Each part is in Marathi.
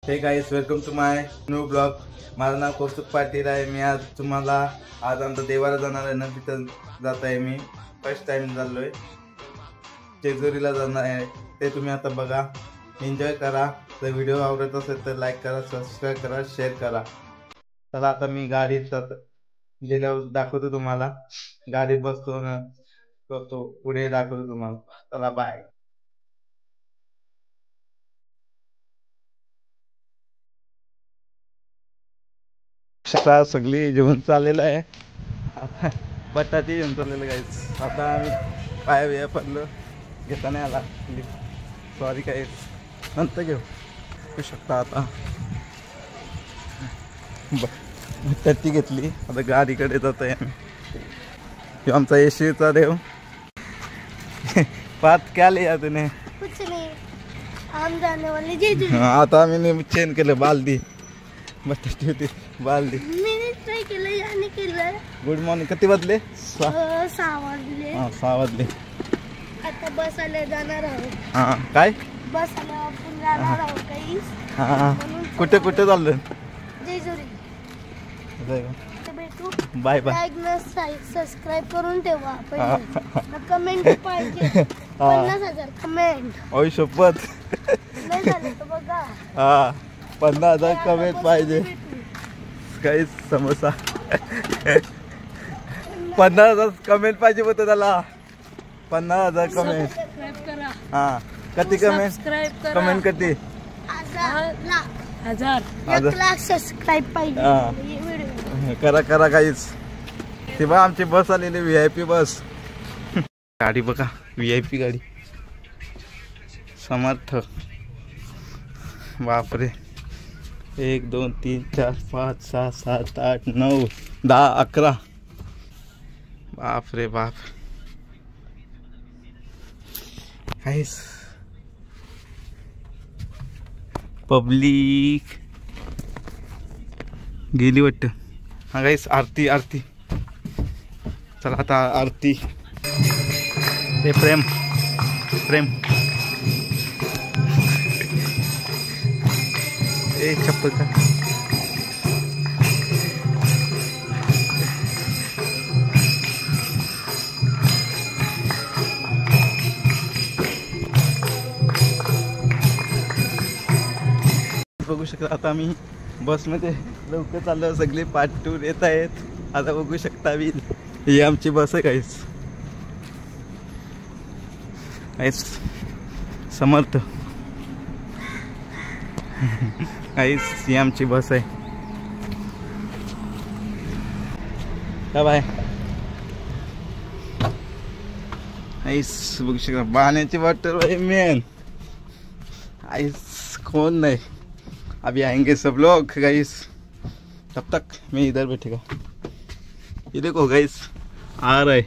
हे guys, welcome to my new blog. माझं नाव कौस्तुभ पाटील आहे. मी आज आमचं देवाला जाणार आहे ना, तिथं जात आहे. मी फर्स्ट टाइम चाललोय. जेजुरीला जाणार आहे. ते तुम्ही आता बघा, एन्जॉय करा. जर व्हिडिओ आवडत असेल तर लाईक करा, सबस्क्राईब करा, शेअर करा. तर आता मी गाडीत गेल्यावर दाखवतो तुम्हाला. गाडीत बसतो ना, करतो पुढे दाखवतो तुम्हाला. चला बाय. सकाळ सगळी जेवण चाललेलं आहे. आता बटाटे घेऊन चाललेलं गाईच. आता आम्ही पाया बिया पडलो, घेता नाही आला. सॉरी काय, नंतर घेऊ शकता. आता बटाटी घेतली. आता गाडीकडे जात आहे आम्ही. आमचा येशीचा देव. बात क्या लिया तूने? कुछ नहीं, हम जाने वाले जेजुरी. आता आम्ही चेंज केलं. बालदी बटाटी होती, बालदी. मैंने ट्राय केलं याने केलं. Good morning. किती वाजले? 6 वाजले. 6 वाजले. आता बस आले जाणार आहोत. काय बस आले आपण जाणार आहोत काही. कुठे कुठे चाललं? जेजुरी. भेटू. Bye bye. लाईक न सबस्क्राईब करून ठेवा. कमेंट पाहिजे. 50,000 कमेंट. ओय शपथ. नाही झालं तर बघा. 50,000 कमेंट पाहिजे. काही समोसा. 50,000 कमेंट पाहिजे होतं त्याला. 50,000 कमेंट. किती कमेंट? कमेंट किती? 1 लाख सबस्क्राईब पाहिजे. करा काहीच. ते बघा, आमची बस आलेली, VIP बस. गाडी बघा, VIP गाडी. समर्थ. बापरे. 1 2 3 4 5 6 7 8 9 10 11. बाप रे बाप. काहीच पब्लिक गेली वाटतं. हा गाईस, आरती. चला आता आरती. हे प्रेम ए चप्पल का. बघू शकता आता आम्ही बसमध्ये लवकर चाललो. सगळे पाठून येत आहेत. आता बघू शकता मी, ही आमची बस आहे काहीच. समर्थ काहीच, ही आमची बस आहे. का बाय. आईस बघू शकता, पाण्याची बॉटल आहे मेन. आईस कौन नहीं. अभी आएंगे सब लोग गाइस. तब तक मैं इधर बैठेगा. ये देखो गाइस, आ रहे.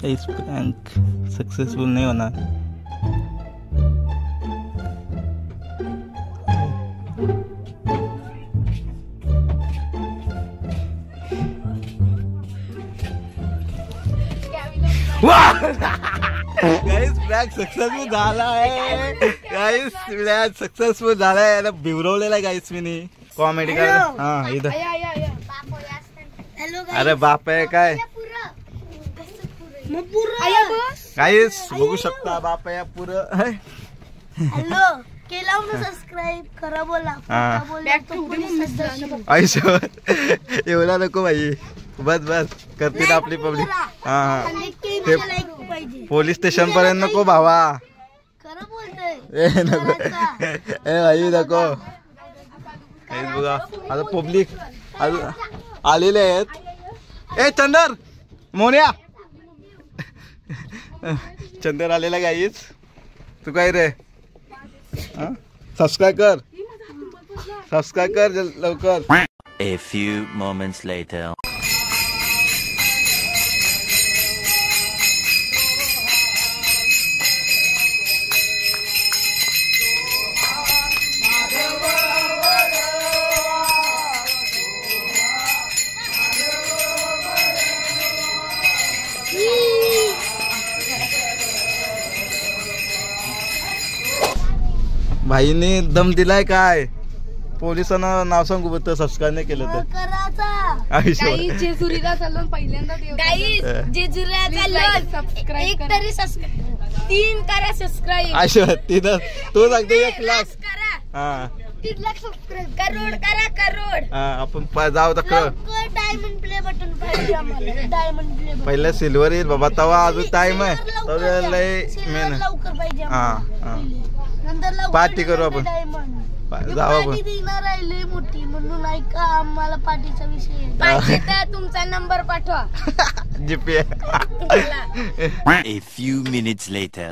इस प्रैंक सक्सेसफुल नहीं होना. गाइस प्रँक सक्सेसफुल झाला आहे. गाइस प्रँक सक्सेसफुल झाला आहे. याला भिवरवलेला आहे गाइस मी. कॉमेडी काय. इथं. अरे बाप आहे काय. गाइस बघू शकता, बाप आहे पुरं. हॅलो, केला ना सबस्क्राईब. खरं बोला. आयुष्य एवढा नको बाई. बस करतील आपली पब्लिक. ते पोलीस स्टेशन पर्यंत नको भावा. खरं बोलतोय. नको. भाई नको. बघा आता पब्लिक आलेले आहेत. चंदर मोन्या. चंदर आलेला गाईच. तू काय रे. सबस्क्राईब कर लवकर. A few moments later. भाईने दम दिलाय काय पोलिसांना नाव सांगू बघ सबस्क्राईब नाही केलं तर करायचा जेजुरीला चाललो पहिल्यांदा जेजुरीला चाललो एक तरी 3 करा सबस्क्राईब आयशो तिथं तो सांगते 1 लाख करा हा 3 लाख सबस्क्राईब करोड करा करोड हा आपण जाऊ तर डायमंड प्ले बटन पाहिजे आम्हाला डायमंड प्ले पहिला सिल्वर येईल बाबा तवा अजून टाइम आहे तर लय मेन लवकर पाहिजे हा नंतर लवकर पार्टी करू आपण डायमंड जाऊ आपण पार्टी देणार आहे मोठी म्हणून ऐका आम्हाला पार्टीचा विषय पाहिजे तुमचा नंबर पाठवा GPay A few minutes later.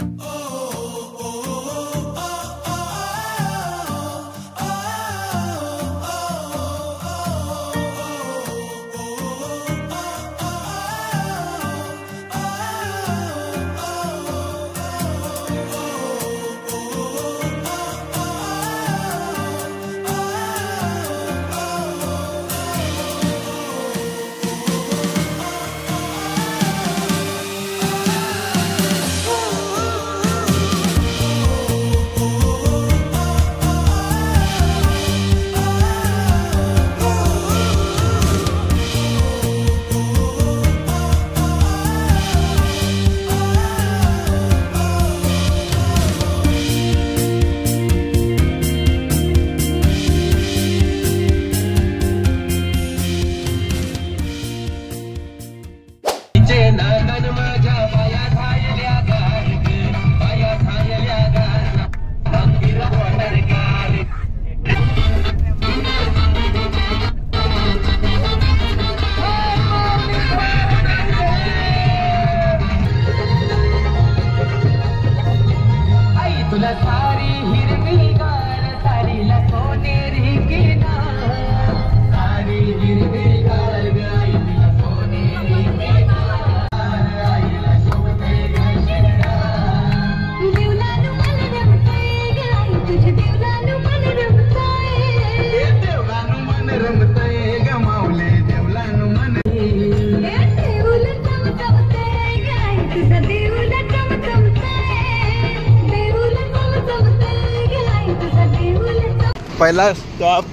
पहिला स्टॉप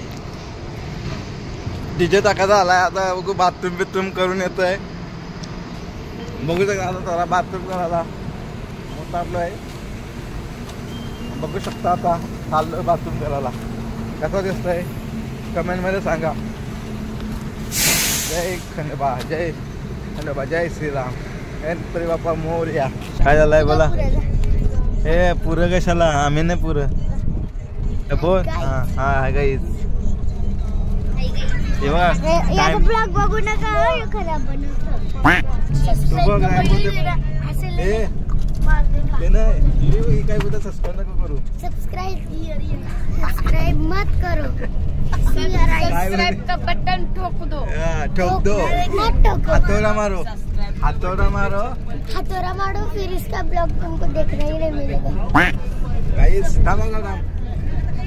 डीजे टाकायचा आलाय आता बघू बाथरूम बिथरूम करून येतोय बघू शकता आता थोडा बाथरूम करायला मोठा आपलं आहे बघू शकता आता चाललोय बाथरूम करायला कसं दिसतंय कमेंट मध्ये सांगा जय खंडोबा जय श्रीराम गणपती बाप्पा मोरया काय झालंय बोला हे पुरं कशाला आम्ही नाही पुरं बोल हा गाईज ब्लॉग बघू नका खराब काय बोलत सबस्क्राईब नका करू सबस्क्राइब मत करो सब्सक्राइब का बटन ठोक दो ठोक दो मत ठोको हथौड़ा मारो हथौड़ा मारो फिर इसका ब्लॉग तुमको देखने ही नहीं मिलेगा गाइस थांबा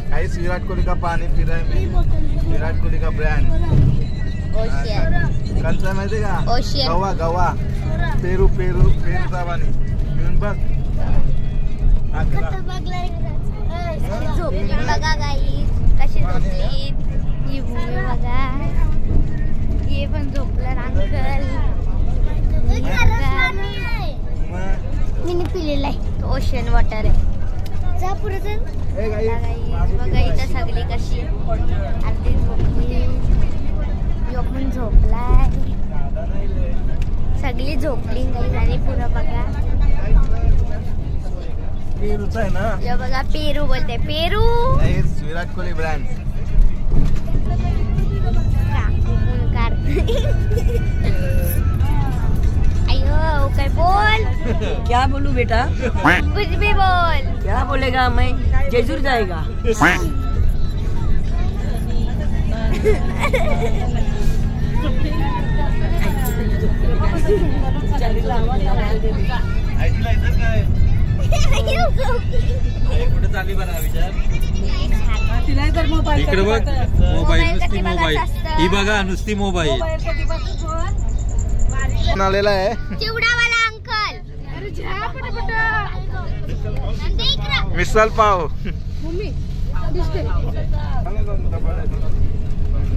गाइस विराट कोहली का पानी पी रहा है मैं विराट कोहली का ब्रांड कंचा माहिती का गवा पेरू पेरूचा पाणी पिऊन बघ झोपली बघा गाईस कशी झोपली ही भूमी बघा ये पण झोपला अंकल मी पिलेला आहे ओशन वॉटर आहे जा पुढे बघा इथं सगळी कशी अर्धी झोपली यो पण झोपलाय सगळी झोपली गाईस आणि पुढं बघा पेरूचा आहे ना यो बघा पेरू बोलते पेरू विराट कोहली ब्रँड अयो काय बोल क्या बोलूं बेटा कुछ भी बोल क्या बोलेगा मैं जेजूर जाएगा कुठे चालली बरं विचार मोबाईल इकडे बघ मोबाईल नुसती मोबाईल ही बघा नुसती मोबाईल आलेला आहे चिवडावाला uncle misal pav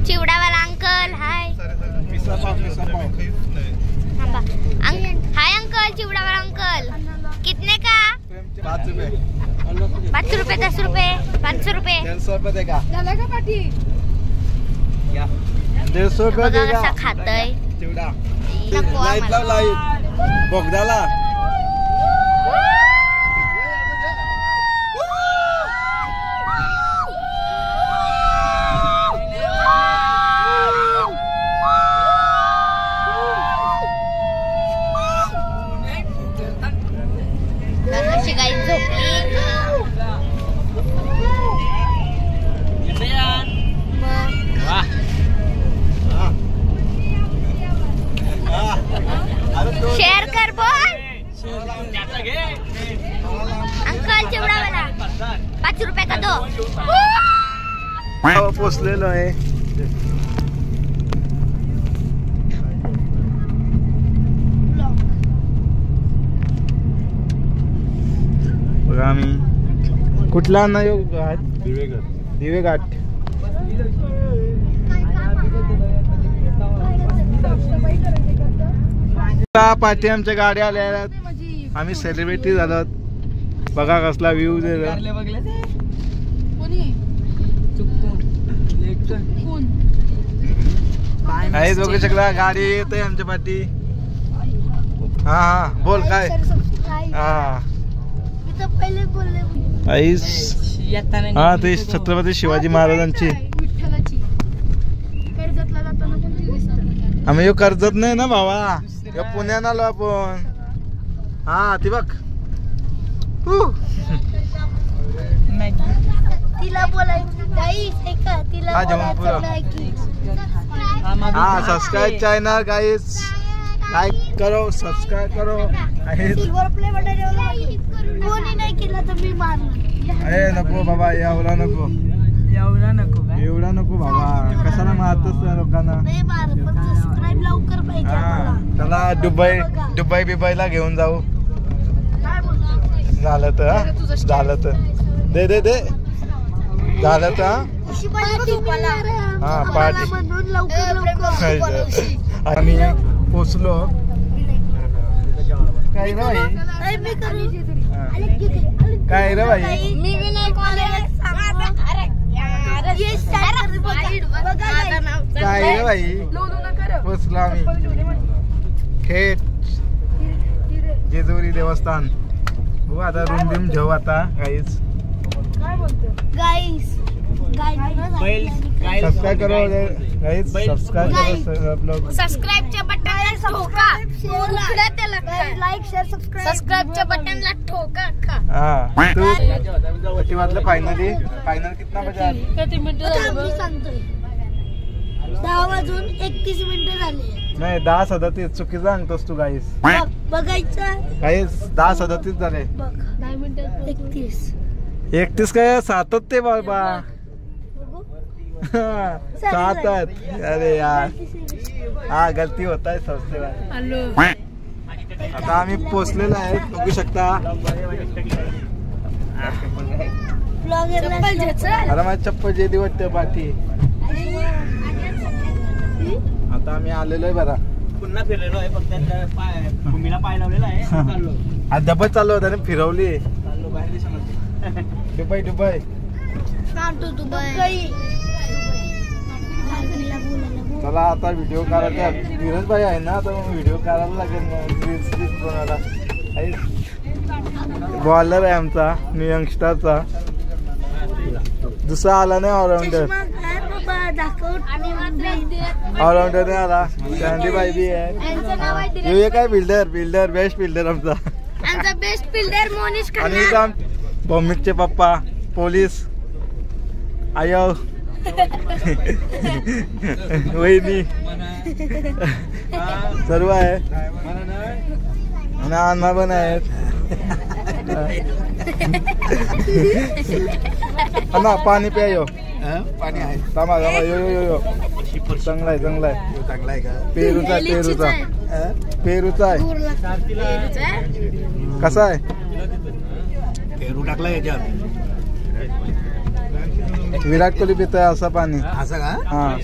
Chivdawala uncle hi. Hi uncle, Chivdawala uncle. कितने का? 5 रुपये. 5 रुपये, 10 रुपये, 500 रुपये. 150 रुपये देगा. 150 रुपये बघा देगा. कसा खातय. चिवडा. नको लाईट लाव, लाईट बोगदाला. कशी गाई झोपली. शेअर कर बोल. अंकल चिवडावाला 5 रुपये का 2. पोचलेलो आहे. बघा आम्ही कुठला ना घाट. दिवे घाट. पाठी आमच्या गाड्या आल्या. आम्ही सेलिब्रिटी झालो. बघा कसला व्ह्यू दिला. काहीच बघू शकला. गाडी येते आमच्या पाठी. हा हा बोल काय. हा आईस. हा ते छत्रपती शिवाजी महाराजांची. आम्ही कर्जत नाही ना भावा, पुण्यात आलो आपण. हा ती बघ. तिला बोलायचं हा सबस्क्राइब चैनल गाइस. लाइक करो, सब्सक्राइब करो. सिल्वर प्ले बटन कोणी नाही केला तर मी मारणार. अरे नको बाबा, एवढा नको, एवढा नको बाबा. कशाला मारतोस लोकांना. नाही मार, पण सबस्क्राइब लवकर पाहिजे आम्हाला. चला दुबई बिबाईला घेऊन जाऊ. झालं तर झालं तर दे दे दे. झालं तर हा पार्टी. म्हणून लवकर लवकर आम्ही पोचलो. काय रे भाई. काय रे भाई. मी विनायक काय रे भाई. पोचलो आम्ही थेट जेजुरी देवस्थान. बघू आता रूम बिम घेऊ आता. गाईस सब्सक्राइब करो गाइस. सब्सक्राइब करो सब लोग. सबस्क्राइबच्या बटनला ठोका. Like share subscribe. सबस्क्राइबच्या बटनला ठोका. हाँ तू किती वाजलं फायनली. फायनल कितना बजा. मी सांगतोय 10 वाजून 31 मिनिटं झाली. नाही 10:37 चुकीचं सांगतोस तू गाईस. बघायचं गाईस 10:37 झाले. 31 काय 7 ते बाबा. 7 आहेत. अरे यार हा गलती होता है सबसे. आता आम्ही पोचलेलो आहे बघू शकता. अरे माझी चप्पल जेली वाटते पाठी. आता आम्ही आलेलो आहे बरा. पुन्हा फिरलेलो आहे. फक्त भूमीला पाय लावलेला आहे. आज डबल चालू होता ना फिरवली. चाललो बाहेर देशामध्ये. Dubai Dubai. चला आता व्हिडिओ करायचा. धीरज भाई आहे ना तर व्हिडिओ करायला लागेल. रील्स बनवायला. बॉलर आहे आमचा न्यू यंगस्टरचा. दुसरा आला नाही ऑलराऊंडर. ऑलराऊंडर नाही आला. कॅन्डी बाई बी आहे. हे काय बिल्डर बेस्ट बिल्डर आमचा. बेस्ट बिल्डर मोनिश आणि काम भौमिकचे पप्पा पोलीस. आयो वहिनी सर्व आहे. आणि अण्णा पण आहेत. अण्णा पाणी प्या. यो पाणी आहे. थांबा थांबा. यो यो यो चांगला आहे चांगला आहे. चांगला आहे का. पेरूचा आहे. कसा आहे. पेरू टाकला याच्यात. विराट कोहली पितोय असं पाणी. असं का? हा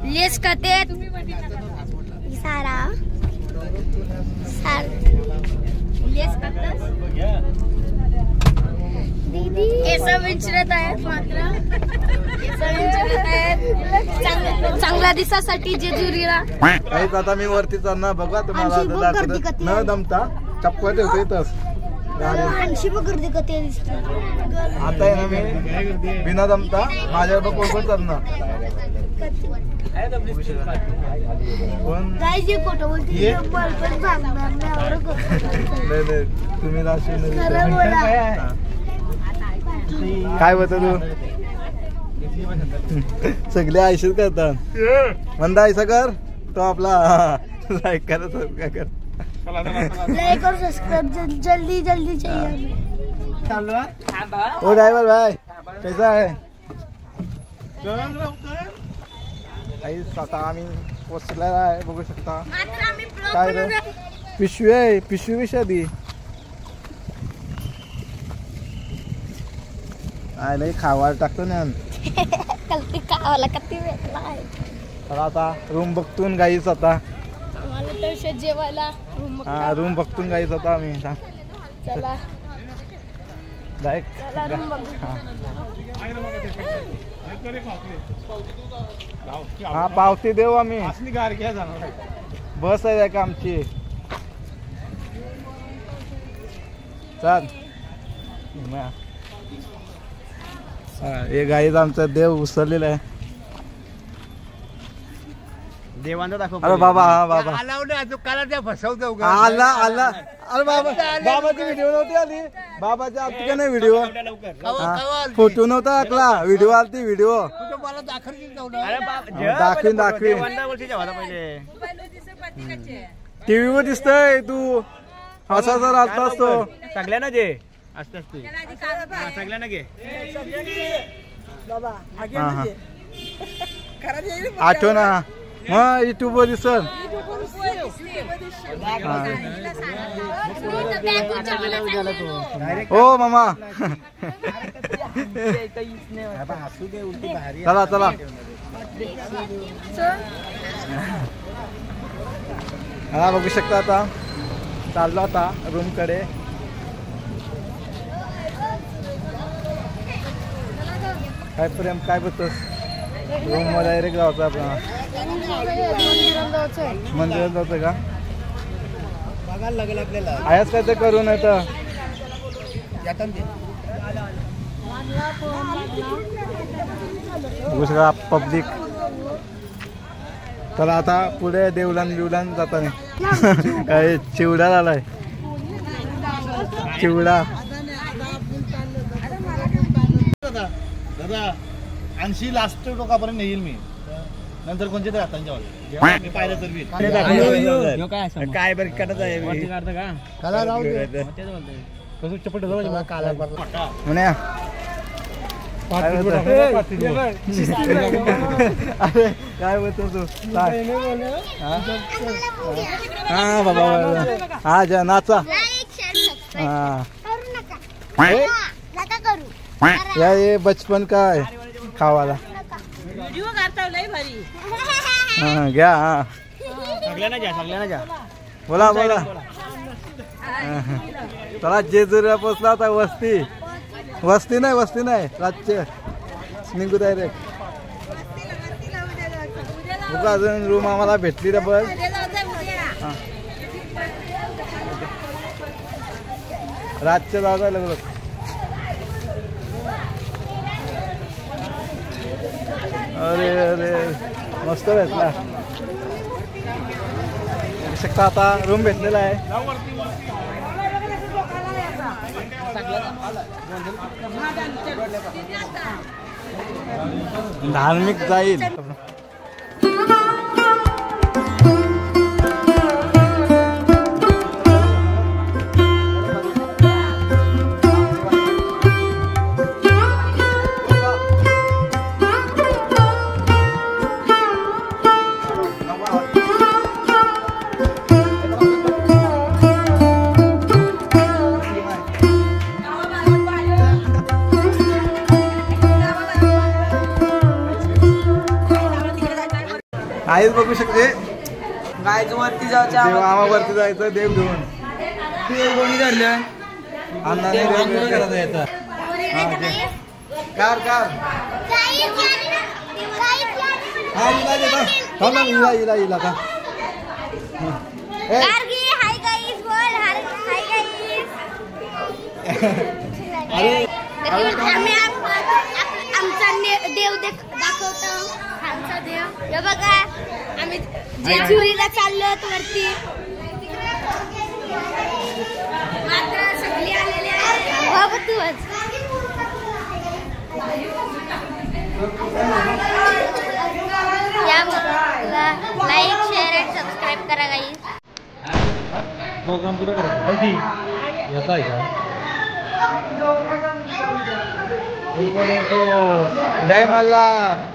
लेस खाते सारा लेस खातस दीदी केस विचारत आहेत मात्र केस विचारत आहेत चांगल्या दिवसासाठी जेजुरीला. काहीच आता मी वरती चढणार बघा तुम्हाला दाखवत न दमता चप्पल ठेवतो इथंच. आता आहे ना मी बिना दमता माझ्या बरोबर चढणार. पण नाही तुम्ही काय होतं तू सगळे आयशीच करतात म्हणता ऐसा कर तो आपला लाईक करा काय कर लाइक और सब्सक्राइब जल्दी जल्दी चाहिए. ओ ड्राइवर भाई कैसा है? आता आम्ही पोचलेला आहे बघू शकता. काय रे पिशवी आहे पिशवी कशी आधी नाही खावा टाकतो ना. कल्ती खावाला कती भेटला आहे. तर आता रूम बघतून गाईच आता आम्हाला तर जेवायला हा रूम बघतून गाईच आता आम्ही चला रूम बघू. हा पावती देऊ आम्ही. बस आहे का आमची चल. हे गाईच आमचा देव उसरलेला आहे. देवांना दाखव. अरे बाबा हा बाबा फसवतो आला आला. अरे बाबा बाबाची व्हिडिओ नव्हती आली. बाबाची आलती का नाही व्हिडिओ? फोटो नव्हता टाकला व्हिडिओ आलती व्हिडिओ. मला दाखवली दाखवीन दाखवीन टीव्ही वर दिसतय तू असा जर आता असतो सगळ्यांना जे असते सगळ्यांना घे. आठव ना मग युट्यूब वर दिसल. हो मामा चला चला. हा बघू शकता आता चाललो आता रूम कडे. काय प्रेम काय बघतोस रूम मध्ये डायरेक्ट जायचं आपल्याला. मंदिरात जायचं का बघायला लागेल आपल्याला. आहेच काय ते करू नाही तर पब्लिक. तर आता पुढे देवलान बिवलान जाताना काय चिवडा झालाय चिवडा. दादा 80 लास्ट टोकापर्यंत येईल मी नंतर कोणते तर हातांच्या मी पाहिलं तर काय बरं कटत आहे कसं चपट म्हणे अरे काय बोलतो तू हा बाबा हा जा नाचा. या ये बचपन का है खावाला. हाँ घ्या हा सगळ्यांना जा बोला बोला. चला जेजुरीला पोचला आता. वस्ती नाही रातचे निघू डायरेक्ट. बघा अजून रूम आम्हाला भेटली डबल. रातच्या जागा लागलो. अरे अरे मस्त भेटला. बघू शकता आता रूम भेटलेला आहे. धार्मिक जाईल. आईच बघू शकते गायचं वरती जायचं देव आमावरती जायचं देव घेऊन ते कोणी धरलं अन्नाने देव करायचं याचा कार कार हा इला का गार्गी हाय गाईस बोल हाय गाईस आम्ही आमचा देव दाखवतो आमचा देव हे बघा आम्ही जेजुरीला चाललो वरती मात्र सगळी आलेली आहे बाबा तूच लाईक शेअर आणि सबस्क्राईब करा गाईस प्रोग्राम पुरा करायचा याचा आहे का जय मल्हार